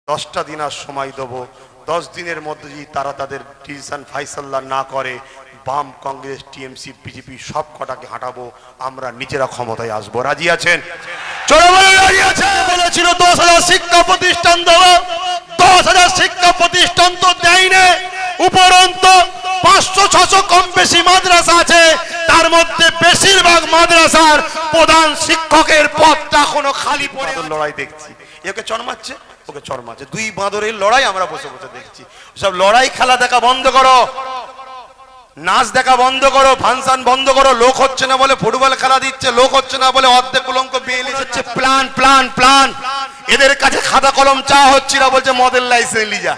10টা দিন আর সময় দেব। 10 দিনের মধ্যে যদি তারা তাদের ডিসিশন ফাইসাল্লা না করে, বাম, কংগ্রেস, টিএমসি, বিজেপি সব কটাকে হাঁটাবো, আমরা নিজেরা ক্ষমতায় আসবো। রাজি আছেন? বলেছিল 10,000 শিক্ষা প্রতিষ্ঠান দেবো, 10,000 শিক্ষা প্রতিষ্ঠান তো দেয়নি। উপরন্তু 500-600 কম বেশি মাদ্রাসা আছে, তার মধ্যে বেশিরভাগ মাদ্রাসার প্রধান শিক্ষকের পদটা এখনো খালি পড়ে। লড়াই দেখছি, একে চরমাচ্ছে ওকে চরমাচ্ছে, দুই বাঁদরের লড়াই আমরা বসে বসে দেখছি। সব লড়াই খেলা দেখা বন্ধ করো, নাচ দেখা বন্ধ করো, ফাংশন বন্ধ করো। লোক হচ্ছে না বলে ফুটবল খেলা দিচ্ছে, লোক হচ্ছে না বলে অর্ধেক উলঙ্ক বিএলই হচ্ছে। প্ল্যান প্ল্যান প্ল্যান, এদের কাছে খাতা কলম চা হচ্ছে না, বলছে মদের লাইসেন্স লিজা।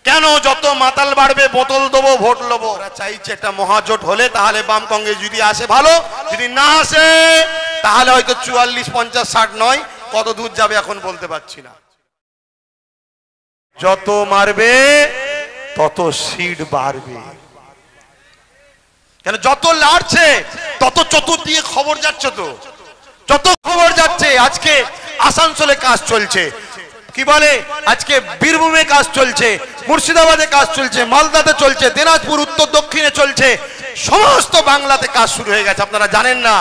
কেন? যত মাতাল বাড়বে বোতল দেবো, ভোট নেবো। ওরা চাইছে একটা মহাজোট হলে তাহলে বাম কংগ্রেস যদি আসে ভালো, যদি না আসে তাহলে হয়তো 44, 50, 60 নয়, কত দূর যাবে এখন বলতে পারছি না। যত মারবে তত সিট বাড়বে, কেন যত লড়ছে তত চতুর্দিকে খবর যাচ্ছে, তো যত খবর যাচ্ছে। আজকে আসানসোলে কাজ চলছে, কি বলে আজকে বীরভূমে কাজ চলছে, মুর্শিদাবাদে কাজ চলছে, মালদাতে চলছে, দিনাজপুর উত্তর দক্ষিণে চলছে, সমস্ত বাংলাতে কাজ শুরু হয়ে গেছে। আপনারা জানেন না?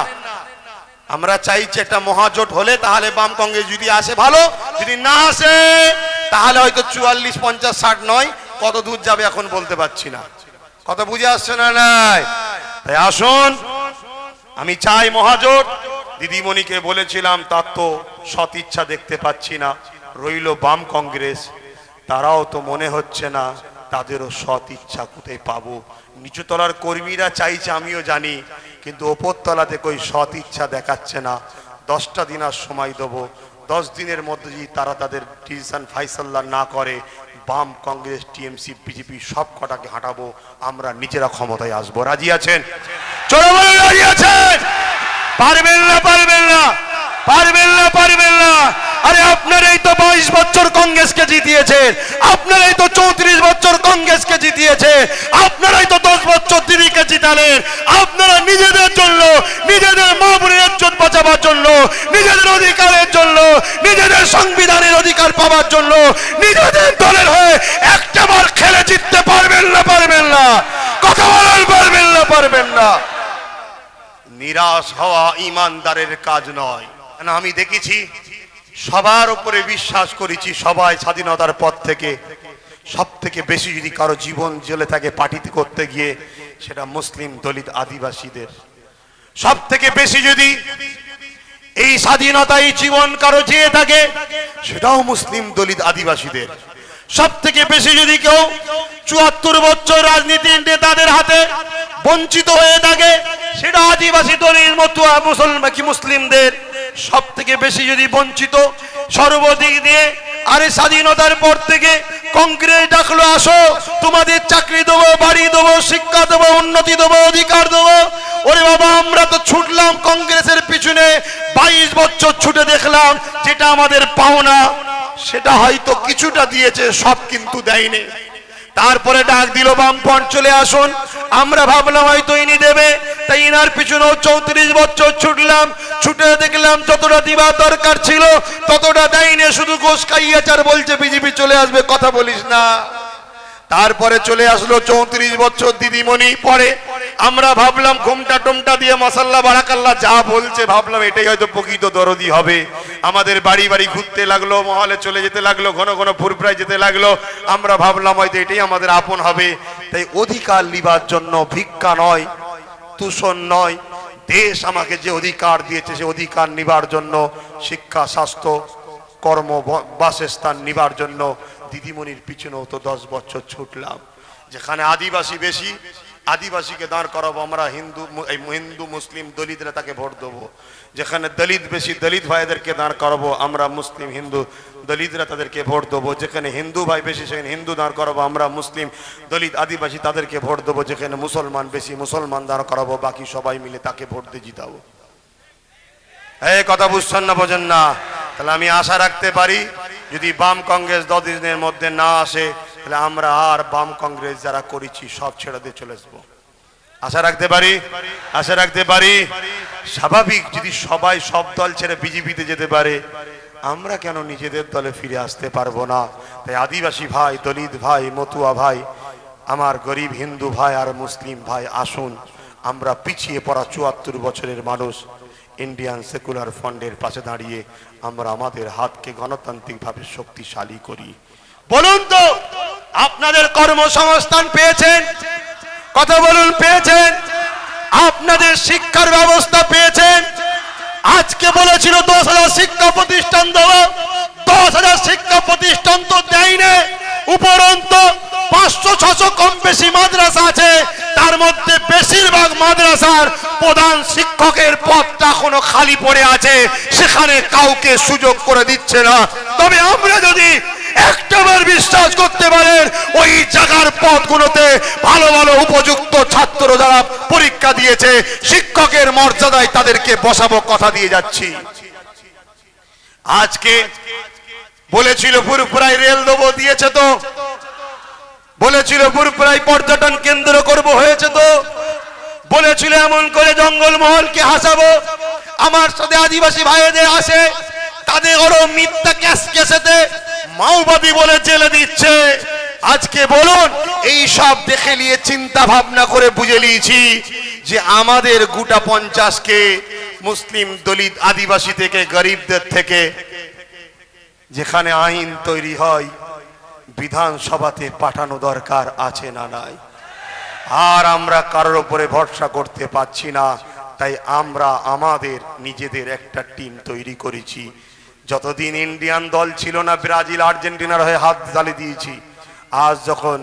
আমরা চাইছি একটা মহাজোট হলে তাহলে বাম কংগ্রেস যদি আসে ভালো, যদি না আসে তাহলে হয়তো 44, 50, 60 নয়, কত দূর যাবে এখন বলতে পারছি না। কথা বুঝে আসছে না? নাই? তাই আসুন, আমি চাই মহাজোট। দিদিমণিকে বলেছিলাম, তার তো সৎ ইচ্ছা দেখতে পাচ্ছি না। রইল বাম কংগ্রেস, তারাও তো মনে হচ্ছে না তাদেরও সৎ ইচ্ছা কোথায় পাবো। নিচুতলার কর্মীরা চাইছে, আমিও জানি, কিন্তু ওপরতলাতে কই সৎ ইচ্ছা দেখাচ্ছে না। 10টা দিন আর সময় দেবো, 10 দিনের মধ্যে যদি তারা তাদের ডিসিশন ফাইসাল্লা না করে, বাম, কংগ্রেস, টিএমসি, বিজেপি সব কটাকে হাঁটাবো, আমরা নিজেরা ক্ষমতায় আসবো। রাজি আছেন? চলো বলে রাজি আছেন? পারবেন না, পারবেন না, পারবেন না, পারবেন না। আরে আপনারাই তো 22 বছর কংগ্রেসকে জিতিয়েছেন, আপনারাই তো 34 বছর কংগ্রেসকে জিতিয়েছে, আপনারাই তো 10 বছর দিদিকে জিতালেন। আপনারা নিজেদের জন্য, নিজেদের মা বোনের ইজ্জত বাঁচাবার জন্য, নিজেদের অধিকারের জন্য, নিজেদের সংবিধানের অধিকার পাওয়ার জন্য, নিজেদের দলের হয়ে একটাবার খেলে জিততে পারবেন না, পারবেন না? কথা বলেন, পারবেন না, পারবেন না? নিরাশ হওয়া ইমানদারের কাজ নয়। আমি দেখেছি, সবার উপরে বিশ্বাস করেছি, সবাই স্বাধীনতার পর থেকে সব থেকে বেশি যদি কারো জীবন জেলে থাকে পার্টিতে করতে গিয়ে, সেটা মুসলিম, দলিত, আদিবাসীদের। সব থেকে বেশি যদি এই স্বাধীনতায় জীবন কারো চেয়ে থাকে, সেটাও মুসলিম, দলিত, আদিবাসীদের। সব থেকে বেশি যদি কেউ 74 বছর রাজনীতির নেতাদের হাতে বঞ্চিত হয়ে থাকে, সেটা আদিবাসী দলিত, মতুয়া, মুসলমান কি মুসলিমদের। সব থেকে বেশি যদি বঞ্চিত সর্বদিক দিয়ে, আরে স্বাধীনতার পর থেকে কংগ্রেস ডাকলো, আসো তোমাদের চাকরি দেবো, বাড়ি দেবো, শিক্ষা দেবো, উন্নতি দেবো, অধিকার দেবো। ওরে বাবা, আমরা তো ছুটলাম কংগ্রেসের পিছনে, 22 বছর ছুটে দেখলাম যেটা আমাদের পাওনা সেটা হয়তো কিছুটা দিয়েছে, সব কিন্তু দেয়নি। তারপরে ডাক দিল বামফ্রন্ট, চলে আসুন। আমরা ভাবলাম হয়তো ইনি দেবে, তাই ইনার পিছনেও 34 বছর ছুটলাম, ছুটে দেখলাম যতটা দিবার দরকার ছিল ততটা দেয়নি, শুধু গোস খাইয়াচার বলছে বিজেপি চলে আসবে, কথা বলিস না। তারপরে চলে আসলো 34 বছর দিদিমণি। পরে আমরা ভাবলাম ঘুমটা টুমটা দিয়ে মাসাল্লাহ বারাকাল্লাহ যা বলছে, ভাবলাম এটাই হয়তো প্রকৃত দরদি হবে। আমাদের বাড়ি বাড়ি ঘুরতে লাগলো, মহলে চলে যেতে লাগলো, ঘন ঘন ফুরফুরায় যেতে লাগলো। আমরা ভাবলাম হয়তো এটাই আমাদের আপন হবে। তাই অধিকার নিবার জন্য ভিক্ষা নয়, তুষণ নয়, দেশ আমাকে যে অধিকার দিয়েছে সে অধিকার নিবার জন্য, শিক্ষা, স্বাস্থ্য, কর্ম, বাসস্থান নিবার জন্য দিদিমণির পিছনেও তো 10 বছর ছুটলাম। যেখানে আদিবাসী বেশি, আদিবাসীকে দাঁড় করাবো আমরা, হিন্দু মুসলিম দলিতরা তাকে ভোট দেবো। যেখানে দলিত বেশি, দলিত ভাইদেরকে দাঁড় করাবো আমরা, মুসলিম হিন্দু দলিতরা তাদেরকে ভোট দেবো। যেখানে হিন্দু ভাই বেশি সেখানে হিন্দু দাঁড় করাবো আমরা, মুসলিম দলিত আদিবাসী তাদেরকে ভোট দেবো। যেখানে মুসলমান বেশি, মুসলমান দাঁড় করাবো, বাকি সবাই মিলে তাকে ভোট দিয়ে জিতাবো। এই কথা বুঝছেন না, বোঝেন না? তাহলে আমি আশা রাখতে পারি, যদি বাম কংগ্রেস 10 দিনের মধ্যে না আসে, তাহলে আমরা আর বাম কংগ্রেস যারা করেছি সব ছেড়ে দিয়ে চলে আসবো। আশা রাখতে পারি, আশা রাখতে পারি। স্বাভাবিক, যদি সবাই সব দল ছেড়ে বিজেপিতে যেতে পারে, আমরা কেন নিজেদের দলে ফিরে আসতে পারবো না? তাই আদিবাসী ভাই, দলিত ভাই, মতুয়া ভাই, আমার গরিব হিন্দু ভাই আর মুসলিম ভাই, আসুন আমরা পিছিয়ে পড়া ৭৪ বছরের মানুষ ইন্ডিয়ান সেকুলার ফ্রন্টের পাশে দাঁড়িয়ে আমরা আমাদের হাতকে গণতান্ত্রিকভাবে শক্তিশালী করি। বলুন তো, আপনাদের কর্মসংস্থান পেয়েছেন? কথা বলুন, পেয়েছেন? আপনাদের শিক্ষার ব্যবস্থা পেয়েছেন? আজকে বলেছিল ১০,০০০ শিক্ষা প্রতিষ্ঠান দেব, ১০,০০০ শিক্ষা প্রতিষ্ঠান তো দেয়নি। উপরন্তু ৫০০-৬০০ কম বেশি মাদ্রাসা আছে, তার মধ্যে বেশিরভাগ মাদ্রাসার প্রধান শিক্ষকের পদটা এখনো খালি পড়ে আছে, সেখানে কাউকে সুযোগ করে দিচ্ছে না। তবে আমরা যদি একটাবার বিশ্বাস করতে পারেন, ওই জায়গার পদগুলোতে ভালো ভালো উপযুক্ত ছাত্র যারা পরীক্ষা দিয়েছে, শিক্ষকের মর্যাদায় তাদেরকে বসাবো, কথা দিয়ে যাচ্ছি। আজকে বলেছিল ফুরফুরায় রেল দেবো, দিয়েছে তো। বলেছিল ফুরফুরায় পর্যটন কেন্দ্র করব, হয়েছে তো। বলেছিল এমন করে জঙ্গলমহলকে হাসাবো। আমার সাথে আদিবাসী ভাইদের আসে, তাদের ওরও মিথ্যা কেসেতে মাওবাদী বলে জেলে দিচ্ছে। আজকে বলুন, এই সব দেখে নিয়ে চিন্তা ভাবনা করে বুঝে নিয়েছি যে আমাদের গোটা 50কে মুসলিম, দলিত, আদিবাসী থেকে, গরিবদের থেকে যেখানে আইন তৈরি হয় বিধানসভাতে পাঠানো দরকার আছে না নাই? আর আমরা কারোর উপরে ভরসা করতে পারছি না, তাই আমরা আমাদের নিজেদের একটা টিম তৈরি করেছি। যতদিন ইন্ডিয়ান দল ছিল না, ব্রাজিল, আর্জেন্টিনার হয়ে হাত তালি দিয়েছি। আজ যখন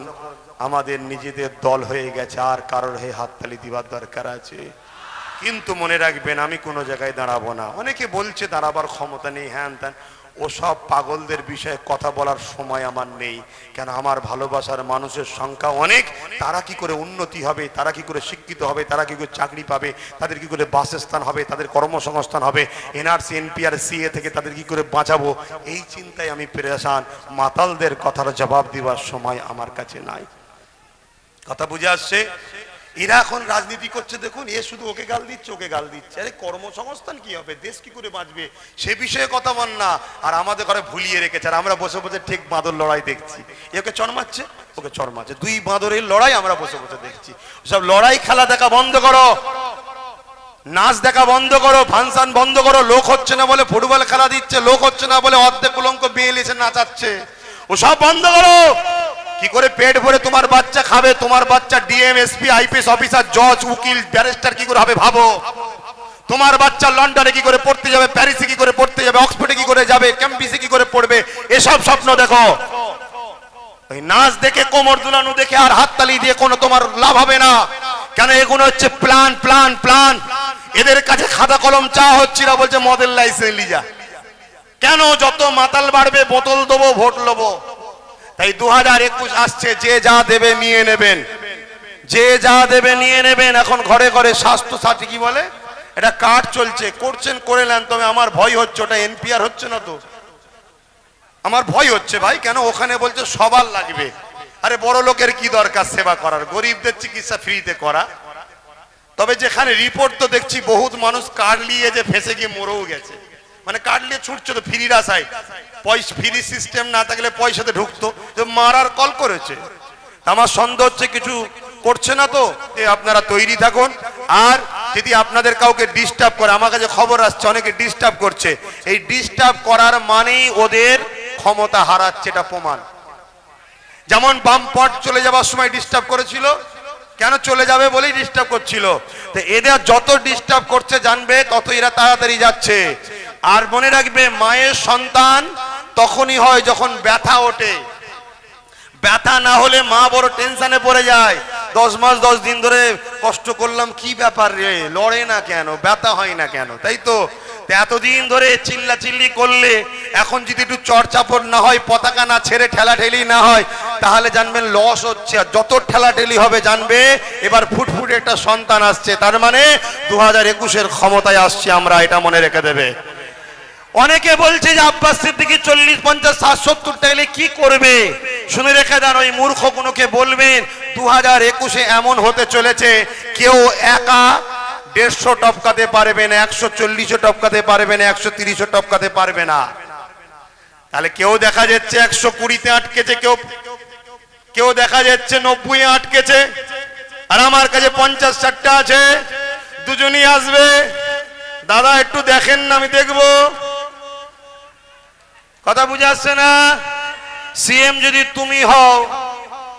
আমাদের নিজেদের দল হয়ে গেছে, আর কারোর হয়ে হাততালি দিবার দরকার আছে? কিন্তু মনে রাখবেন, আমি কোনো জায়গায় দাঁড়াবো না। অনেকে বলছে দাঁড়াবার ক্ষমতা নেই, হ্যান ত্যান, ওসব পাগলদের বিষয়ে কথা বলার সময় আমার নেই। কেন, আমার ভালোবাসার মানুষের সংখ্যা অনেক। তারা কি করে উন্নতি হবে, তারা কি করে শিক্ষিত হবে, তারা কি করে চাকরি পাবে, তাদের কি করে বাসস্থান হবে, তাদের কর্মসংস্থান হবে, এনআরসি, এনপিআর, সিএ থেকে তাদের কি করে বাঁচাবো, এই চিন্তায় আমি পেরেশান। মাতালদের কথার জবাব দেওয়ার সময় আমার কাছে নাই। কথা বুঝে আসছে? এরা এখন রাজনীতি করছে, দেখুন, এ শুধু ওকে গাল দিচ্ছে, ওকে গাল দিচ্ছে। আরে কর্মসংস্থান কি হবে, দেশ কি করে বাঁচবে, সে বিষয়ে কথা বল না। আর আমাদের ঘরে ভুলিয়ে রেখেছে, আর আমরা বসে বসে ঠিক বাঁদর লড়াই দেখছি। একে চড়মাচ্ছে, ওকে চড়মাচ্ছে, দুই বাঁদরের লড়াই আমরা বসে বসে দেখছি। সব লড়াই খেলা দেখা বন্ধ করো, নাচ দেখা বন্ধ করো, ফাংশন বন্ধ করো। লোক হচ্ছে না বলে ফুটবল খেলা দিচ্ছে, লোক হচ্ছে না বলে অর্ধেক উলঙ্ক বিয়ে এসে নাচাচ্ছে, ওসব বন্ধ করো। কি করে পেট ভরে তোমার বাচ্চা খাবে? তোমার বাচ্চা ডিএম, এসপি, আইপিএস অফিসার, জজ, উকিল, ব্যারিস্টার কি করে হবে ভাবো। তোমার বাচ্চা লন্ডনে কি করে পড়তে যাবে, প্যারিসে কি করে পড়তে যাবে, অক্সফোর্ডে কি করে যাবে, ক্যাম্পাসে কি করে পড়বে, এসব স্বপ্ন দেখো। ওই নাচ দেখে, কোমর দুলানো দেখে আর হাততালি দিয়ে কোনো তোমার লাভ হবে না। কেন, এগুলো হচ্ছে প্ল্যান, প্ল্যান, প্ল্যান। এদের কাছে খাতা কলম চা হচ্ছে না, বলছে মদের লাইসেন্স লিজা। কেন, যত মাতাল বাড়বে বোতল দেবো, ভোট নেবো। তাই 2021 আসছে, যে যা দেবে নিয়ে নেবেন, যে যা দেবে নিয়ে নেবেন। এখন ঘরে ঘরে স্বাস্থ্য সাথী কি বলে, এটা কার্ড চলছে, করছেন করে নেন। তবে আমার ভয় হচ্ছে, ওটা এনপিআর হচ্ছে না তো, আমার ভয় হচ্ছে ভাই। কেন, ওখানে বলছে সবার লাগবে। আরে বড় লোকের কি দরকার সেবা করার, গরিবদের চিকিৎসা ফ্রিতে করা। তবে যেখানে রিপোর্ট তো দেখছি বহুত মানুষ কার্ড নিয়ে যে ফেসে গিয়ে মরেও গেছে। মানে কার্ড নিয়ে ছুটছে তো ফ্রির আশায়, পয়সা ফ্রি সিস্টেম না থাকলে পয়সাতে ঢুকতো, মারার কল করেছে। আমার সন্দেহ হচ্ছে কিছু করছে না তো। আপনারা তৈরি থাকুন। আর যদি আপনাদের কাউকে ডিস্টার্ব করে, আমার কাছে খবর আসছে অনেকে ডিস্টার্ব করছে, এই ডিস্টার্ব করার মানেই ওদের ক্ষমতা হারাচ্ছে, এটা প্রমাণ। যেমন বামপট চলে যাবার সময় ডিস্টার্ব করেছিল, কেন চলে যাবে বলেই ডিস্টার্ব করছিল। তো এদের যত ডিস্টার্ব করছে জানবে, তত এরা তাড়াতাড়ি যাচ্ছে। আর মনে রাখবে, মায়ের সন্তান তখনই হয় যখন ব্যথা ওঠে। ব্যথা না হলে মা বড় টেনশনে পড়ে যায়। 10 মাস 10 দিন ধরে কষ্ট করলাম, কি ব্যাপার রে, লড়ে না কেন, ব্যথা হয় না কেন, তাই তো। এতদিন ধরে চিল্লা চিল্লি করলে এখন যদি একটু চড়চাপড় না হয়, পতাকা না ছেড়ে ঠেলাঠেলি না হয়, তাহলে জানবেন লস হচ্ছে। আর যত ঠেলাঠেলি হবে জানবে এবার ফুটফুটে একটা সন্তান আসছে, তার মানে 2021-এর ক্ষমতায় আসছে আমরা, এটা মনে রেখে দেবে। অনেকে বলছে যে আব্বাস সিদ্দিকী 40, 50, 60, 70 টাকা কি করবে, শুনে রেখে দেন। ওই মূর্খগুলোকে বলবেন 2021-এ এমন হতে চলেছে, কেউ একা 150 টপকাতে পারবে না, 140 টপকাতে পারবে না, 130 টপকাতে পারবে না। তাহলে কেউ দেখা যাচ্ছে 120-তে আটকেছে, কেউ দেখা যাচ্ছে 90-এ আটকেছে, আর আমার কাছে 50-60টা আছে। দুজনই আসবে, দাদা একটু দেখেন না, আমি দেখবো। কথা বুঝে আসছে না? সিএম যদি তুমি হও,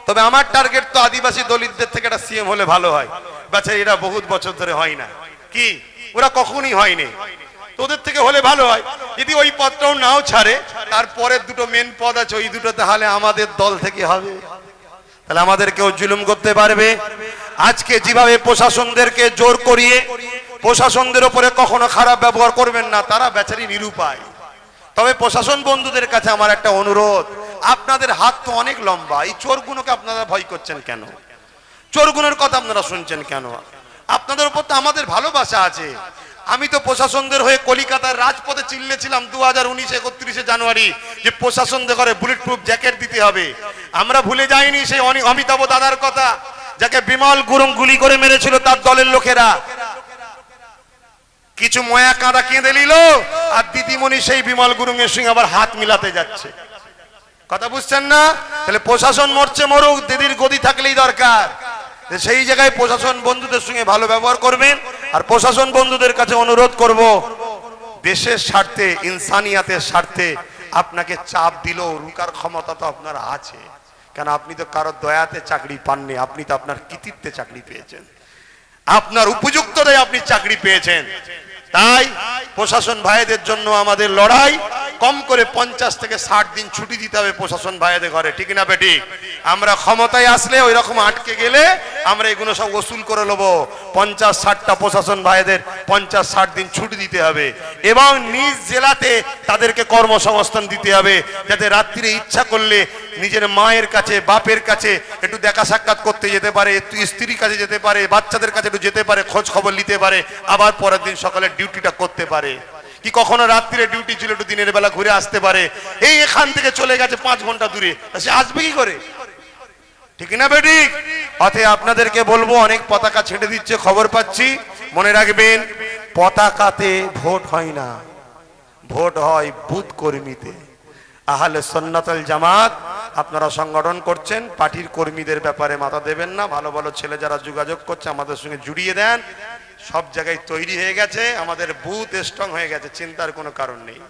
তবে আমার টার্গেট তো আদিবাসী দলিতদের থেকে একটা সিএম হলে ভালো হয়। বাচ্চা এরা বহুত বছর ধরে হয় না, কি ওরা কখনই হয়নি, তোদের থেকে হলে ভালো হয়। যদি ওই পদটাও নাও ছাড়ে, তারপরে দুটো মেন পদ আছে, ওই দুটো তাহলে আমাদের দল থেকে হবে, তাহলে আমাদের কেউ জুলুম করতে পারবে? আজকে যেভাবে প্রশাসনদেরকে জোর করিয়ে প্রশাসনদের উপরে কখনো খারাপ ব্যবহার করবেন না, তারা বেচারি নিরুপায়। তবে প্রশাসন বন্ধুদের কাছে আমার একটা অনুরোধ, আপনাদের হাত তো অনেক লম্বা, এই চোরগুলোকে আপনারা ভয় করছেন কেন? চোরগুলোর কথা আপনারা শুনছেন কেন? আপনাদের উপর তো আমাদের ভালোবাসা আছে। আমি তো প্রশাসনদের হয়ে কলিকাতার রাজপথে চিল্লেছিলাম 2019 জানুয়ারি যে প্রশাসনদের ঘরে বুলেট প্রুফ জ্যাকেট দিতে হবে। আমরা ভুলে যাইনি সেই অমিতাভ দাদার কথা, যাকে বিমল গুরুং গুলি করে মেরেছিল তার দলের লোকেরা। কিছু ময়া কাঁদা কেঁদে নিল, আর দিদিমণি সেই বিমল গুরুং এর সঙ্গে আবার হাত মিলাতে যাচ্ছে। কথা বুঝছেন না? তাহলে প্রশাসন মরছে মরুক, দিদির গদি থাকলেই দরকার। সেই জায়গায় প্রশাসন বন্ধুদের সঙ্গে ভালো ব্যবহার করবেন। আর প্রশাসন বন্ধুদের কাছে অনুরোধ করব, দেশের স্বার্থে, ইনসানিয়াতের স্বার্থে আপনাকে চাপ দিলেও রুকার ক্ষমতা তো আপনার আছে। কেন আপনি তো কারো দয়াতে চাকরি পাননি, আপনি তো আপনার কৃতিত্বে চাকরি পেয়েছেন, আপনার উপযুক্ততায় আপনি চাকরি পেয়েছেন। তাই প্রশাসন ভাইদের জন্য আমাদের লড়াই। কম করে 50 থেকে 60 দিন ছুটি দিতে হবে প্রশাসন ভাইদের ঘরে, ঠিক না বেটি? আমরা ক্ষমতায় আসলে ওই রকম আটকে গেলে আমরা এগুলো সব ওসুল করে নেবো। 50-60টা প্রশাসন ভাইদের 50-60 দিন ছুটি দিতে হবে, এবং নিজ জেলাতে তাদেরকে কর্মসংস্থান দিতে হবে, যাতে রাত্রিরে ইচ্ছা করলে নিজের মায়ের কাছে, বাপের কাছে একটু দেখা সাক্ষাৎ করতে যেতে পারে, স্ত্রীর কাছে যেতে পারে, বাচ্চাদের কাছে একটু যেতে পারে, খোঁজ খবর নিতে পারে, আবার পরের দিন সকালে ডিউটিটা করতে পারে। কি কখনো রাত্রিরে ডিউটি ছিল, একটু দিনের বেলা ঘুরে আসতে পারে। এই এখান থেকে চলে গেছে 5 ঘন্টা দূরে, সে আসবে কি করে? ঠিক না বেটি? অতএব আপনাদেরকে বলবো, অনেক পতাকা ছেড়ে দিচ্ছে খবর পাচ্ছি, মনে রাখবেন পতাকাতে ভোট হয় না, ভোট হয় বুথ কর্মীতে। আহলে সুন্নাতুল জামাত আপনারা সংগঠন করছেন, পার্টির কর্মীদের ব্যাপারে মাথা দেবেন না। ভালো ভালো ছেলে যারা যোগাযোগ করছে আমাদের সঙ্গে জুড়িয়ে দেন। সব জায়গায় তৈরি হয়ে গেছে, আমাদের বুথ স্ট্রং হয়ে গেছে, চিন্তার কোনো কারণ নেই।